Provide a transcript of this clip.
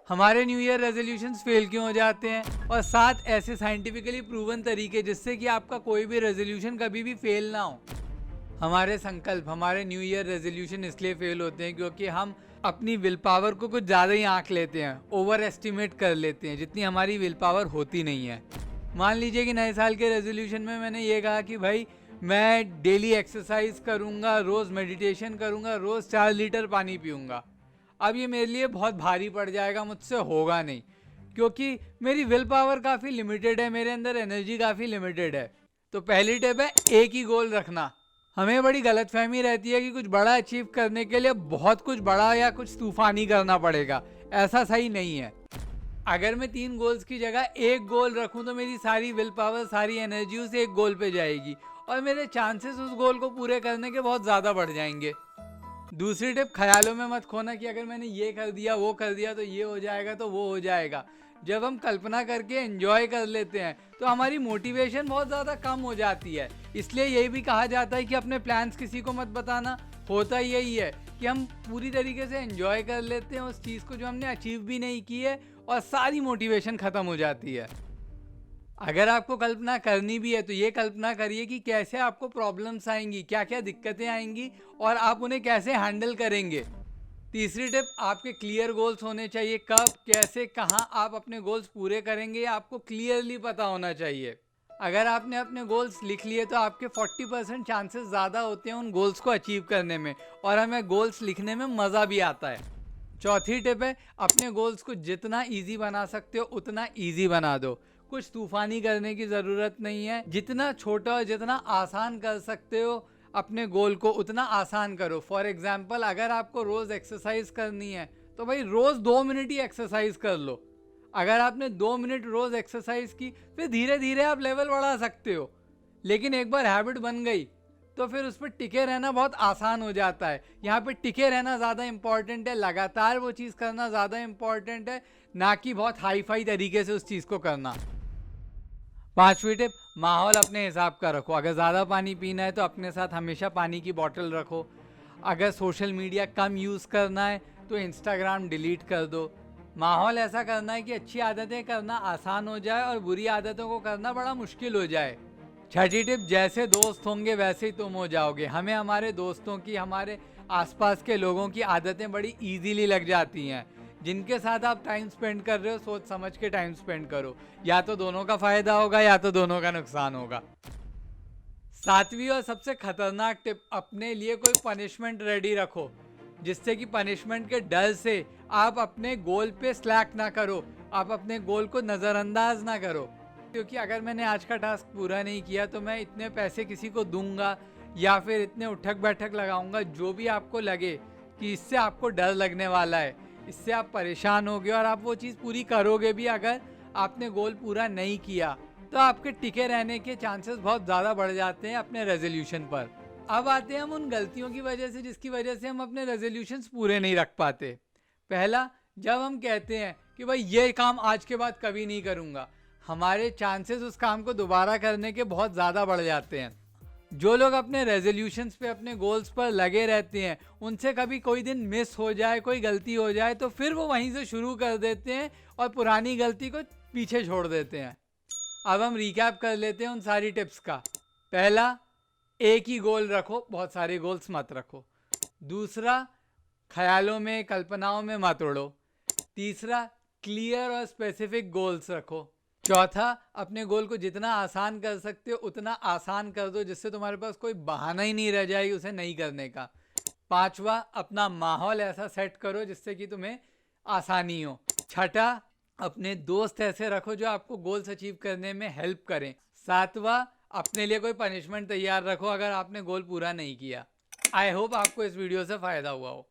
हमारे new year resolutions fail क्यों हो जाते हैं, और 7 ऐसे साइंटिफिकली प्रूवन तरीके जिससे कि आपका कोई भी रेजोल्यूशन कभी भी फेल ना हो। हमारे संकल्प, हमारे न्यू ईयर रेजोल्यूशन इसलिए फेल होते हैं क्योंकि हम अपनी विल पावर को कुछ ज़्यादा ही आंक लेते हैं, ओवर एस्टिमेट कर लेते हैं, जितनी हमारी विल पावर होती नहीं है। मान लीजिए कि नए साल के रेजोल्यूशन में मैंने ये कहा कि भाई मैं डेली एक्सरसाइज करूँगा, रोज़ मेडिटेशन करूँगा, रोज़ 4 लीटर पानी पीऊँगा। अब ये मेरे लिए बहुत भारी पड़ जाएगा, मुझसे होगा नहीं, क्योंकि मेरी विल पावर काफ़ी लिमिटेड है, मेरे अंदर एनर्जी काफ़ी लिमिटेड है। तो पहली टिप है एक ही गोल रखना। हमें बड़ी गलतफहमी रहती है कि कुछ बड़ा अचीव करने के लिए बहुत कुछ बड़ा या कुछ तूफानी करना पड़ेगा। ऐसा सही नहीं है। अगर मैं 3 गोल्स की जगह एक गोल रखूं तो मेरी सारी विल पावर, सारी एनर्जी उस एक गोल पे जाएगी और मेरे चांसेस उस गोल को पूरे करने के बहुत ज़्यादा बढ़ जाएंगे। दूसरी टिप, ख्यालों में मत खोना कि अगर मैंने ये कर दिया, वो कर दिया तो ये हो जाएगा, तो वो हो जाएगा। जब हम कल्पना करके एंजॉय कर लेते हैं तो हमारी मोटिवेशन बहुत ज़्यादा कम हो जाती है। इसलिए यही भी कहा जाता है कि अपने प्लान्स किसी को मत बताना। होता यही है कि हम पूरी तरीके से एंजॉय कर लेते हैं उस चीज़ को जो हमने अचीव भी नहीं की है, और सारी मोटिवेशन ख़त्म हो जाती है। अगर आपको कल्पना करनी भी है तो ये कल्पना करिए कि कैसे आपको प्रॉब्लम्स आएंगी, क्या क्या दिक्कतें आएंगी और आप उन्हें कैसे हैंडल करेंगे। तीसरी टिप, आपके क्लियर गोल्स होने चाहिए। कब, कैसे, कहाँ आप अपने गोल्स पूरे करेंगे आपको क्लियरली पता होना चाहिए। अगर आपने अपने गोल्स लिख लिए तो आपके 40% चांसेस ज़्यादा होते हैं उन गोल्स को अचीव करने में, और हमें गोल्स लिखने में मज़ा भी आता है। चौथी टिप है, अपने गोल्स को जितना इजी बना सकते हो उतना इजी बना दो। कुछ तूफानी करने की ज़रूरत नहीं है। जितना छोटा और जितना आसान कर सकते हो अपने गोल को उतना आसान करो। फॉर एग्जाम्पल, अगर आपको रोज़ एक्सरसाइज करनी है तो भाई रोज़ 2 मिनट ही एक्सरसाइज कर लो। अगर आपने 2 मिनट रोज़ एक्सरसाइज की, फिर धीरे धीरे आप लेवल बढ़ा सकते हो। लेकिन एक बार हैबिट बन गई तो फिर उस पर टिके रहना बहुत आसान हो जाता है। यहाँ पे टिके रहना ज़्यादा इंपॉर्टेंट है, लगातार वो चीज़ करना ज़्यादा इंपॉर्टेंट है, ना कि बहुत हाई फाई तरीके से उस चीज़ को करना। पांचवी टिप, माहौल अपने हिसाब का रखो। अगर ज़्यादा पानी पीना है तो अपने साथ हमेशा पानी की बोतल रखो। अगर सोशल मीडिया कम यूज़ करना है तो इंस्टाग्राम डिलीट कर दो। माहौल ऐसा करना है कि अच्छी आदतें करना आसान हो जाए और बुरी आदतों को करना बड़ा मुश्किल हो जाए। छठी टिप, जैसे दोस्त होंगे वैसे ही तुम हो जाओगे। हमें हमारे दोस्तों की, हमारे आसपास के लोगों की आदतें बड़ी इजीली लग जाती हैं। जिनके साथ आप टाइम स्पेंड कर रहे हो सोच समझ के टाइम स्पेंड करो, या तो दोनों का फायदा होगा या तो दोनों का नुकसान होगा। सातवीं और सबसे खतरनाक टिप, अपने लिए कोई पनिशमेंट रेडी रखो, जिससे कि पनिशमेंट के डर से आप अपने गोल पे स्लैक ना करो, आप अपने गोल को नज़रअंदाज ना करो। क्योंकि अगर मैंने आज का टास्क पूरा नहीं किया तो मैं इतने पैसे किसी को दूंगा या फिर इतने उठक बैठक लगाऊंगा, जो भी आपको लगे कि इससे आपको डर लगने वाला है, इससे आप परेशान होगे और आप वो चीज़ पूरी करोगे भी। अगर आपने गोल पूरा नहीं किया तो आपके टिके रहने के चांसेस बहुत ज़्यादा बढ़ जाते हैं अपने रेजोल्यूशन पर। अब आते हैं हम उन गलतियों की वजह से जिसकी वजह से हम अपने रेजोल्यूशंस पूरे नहीं रख पाते। पहला, जब हम कहते हैं कि भाई ये काम आज के बाद कभी नहीं करूँगा, हमारे चांसेस उस काम को दोबारा करने के बहुत ज़्यादा बढ़ जाते हैं। जो लोग अपने रेजोल्यूशंस पे, अपने गोल्स पर लगे रहते हैं, उनसे कभी कोई दिन मिस हो जाए, कोई गलती हो जाए तो फिर वो वहीं से शुरू कर देते हैं और पुरानी गलती को पीछे छोड़ देते हैं। अब हम रिकैप कर लेते हैं उन सारी टिप्स का। पहला, एक ही गोल रखो, बहुत सारे गोल्स मत रखो। दूसरा, ख्यालों में, कल्पनाओं में मत उड़ो। तीसरा, क्लियर और स्पेसिफिक गोल्स रखो। चौथा, अपने गोल को जितना आसान कर सकते हो उतना आसान कर दो, जिससे तुम्हारे पास कोई बहाना ही नहीं रह जाए उसे नहीं करने का। पांचवा, अपना माहौल ऐसा सेट करो जिससे कि तुम्हें आसानी हो। छठा, अपने दोस्त ऐसे रखो जो आपको गोल्स अचीव करने में हेल्प करें। सातवां, अपने लिए कोई पनिशमेंट तैयार रखो अगर आपने गोल पूरा नहीं किया। आई होप आपको इस वीडियो से फ़ायदा हुआ हो।